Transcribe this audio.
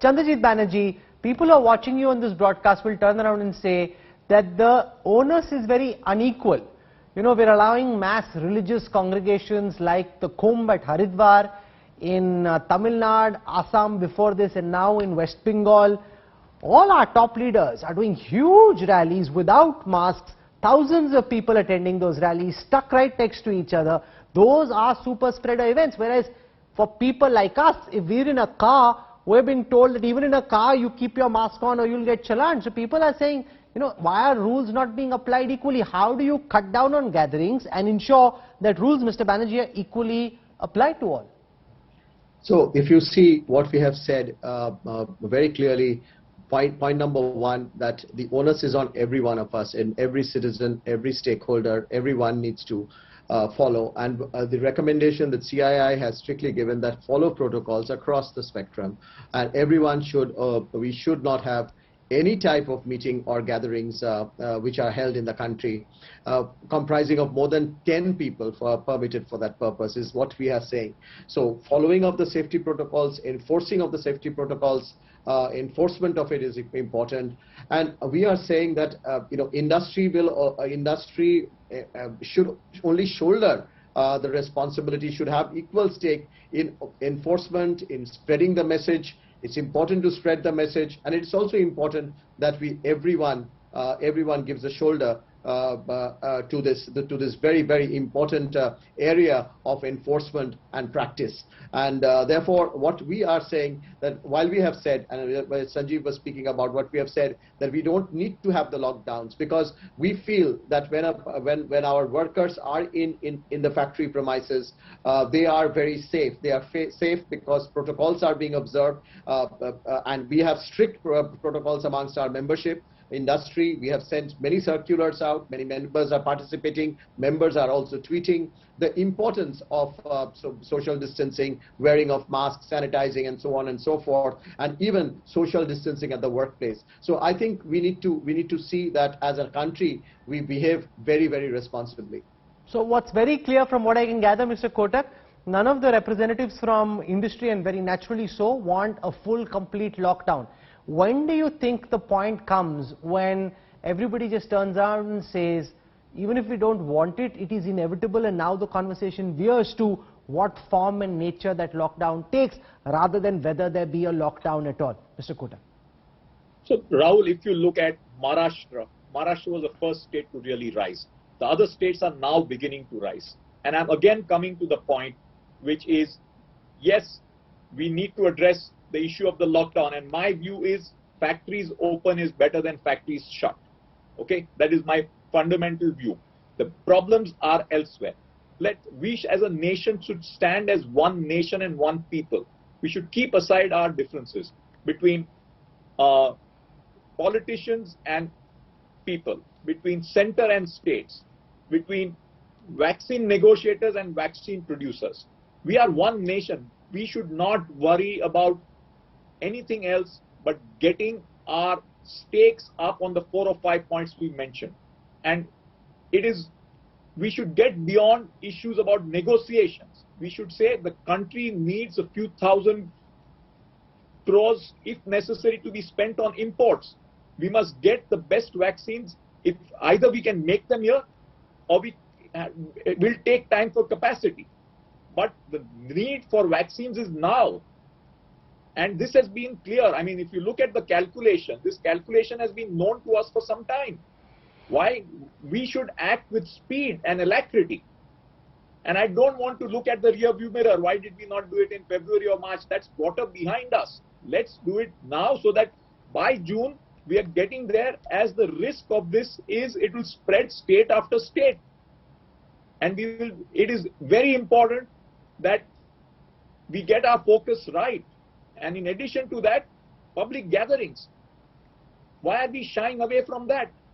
Chandrajit Banerjee, people who are watching you on this broadcast will turn around and say that the onus is very unequal. You know, we're allowing mass religious congregations like the Kumbh at Haridwar, in Tamil Nadu, Assam before this, and now in West Bengal. All our top leaders are doing huge rallies without masks, thousands of people attending those rallies, stuck right next to each other. Those are super spreader events, whereas for people like us, if we're in a car, we're being told that even in a car you keep your mask on or you'll get challaned. So people are saying, you know, why are rules not being applied equally? How do you cut down on gatherings and ensure that rules, Mr. Banerjee, are equally applied to all? So if you see what we have said very clearly, point number one, that the onus is on every one of us, and every citizen, every stakeholder, everyone needs to follow. And the recommendation that CII has strictly given, that follow protocols across the spectrum, and everyone should, we should not have any type of meeting or gatherings which are held in the country comprising of more than 10 people permitted for that purpose, is what we are saying. So following of the safety protocols, enforcing of the safety protocols, enforcement of it is important. And we are saying that you know, industry should only shoulder the responsibility, should have equal stake in enforcement, in spreading the message. It's important to spread the message, and it's also important that everyone gives a shoulder to this very, very important area of enforcement and practice. And therefore, what we are saying, that while we have said, and Sanjeev was speaking about what we have said, that we don't need to have the lockdowns, because we feel that when our workers are in the factory premises, they are very safe. They are safe because protocols are being observed, and we have strict protocols amongst our membership. Industry, we have sent many circulars out, many members are participating, members are also tweeting the importance of social distancing, wearing of masks, sanitizing, and so on and so forth, and even social distancing at the workplace. So I think we need to see that as a country we behave very, very responsibly. So what's very clear from what I can gather, Mr. Kotak, none of the representatives from industry, and very naturally so, want a full, complete lockdown. When do you think the point comes when everybody just turns around and says, even if we don't want it, it is inevitable, and now the conversation veers to what form and nature that lockdown takes, rather than whether there be a lockdown at all? Mr. Kotak. So, Rahul, if you look at Maharashtra was the first state to really rise. The other states are now beginning to rise. And I'm again coming to the point, which is, yes, we need to address the issue of the lockdown, and my view is factories open is better than factories shut. Okay, that is my fundamental view. The problems are elsewhere. We as a nation should stand as one nation and one people. We should keep aside our differences between politicians and people, between center and states, between vaccine negotiators and vaccine producers. We are one nation. We should not worry about anything else but getting our stakes up on the 4 or 5 points we mentioned. And we should get beyond issues about negotiations. We should say the country needs a few thousand crores, if necessary, to be spent on imports. We must get the best vaccines. If either we can make them here, or it will take time for capacity. But the need for vaccines is now. And this has been clear. I mean, if you look at the calculation, this calculation has been known to us for some time. Why? We should act with speed and alacrity. And I don't want to look at the rear view mirror. Why did we not do it in February or March? That's water behind us. Let's do it now, so that by June we are getting there, as the risk of this is it will spread state after state. And it is very important that we get our focus right. And in addition to that, public gatherings. Why are we shying away from that?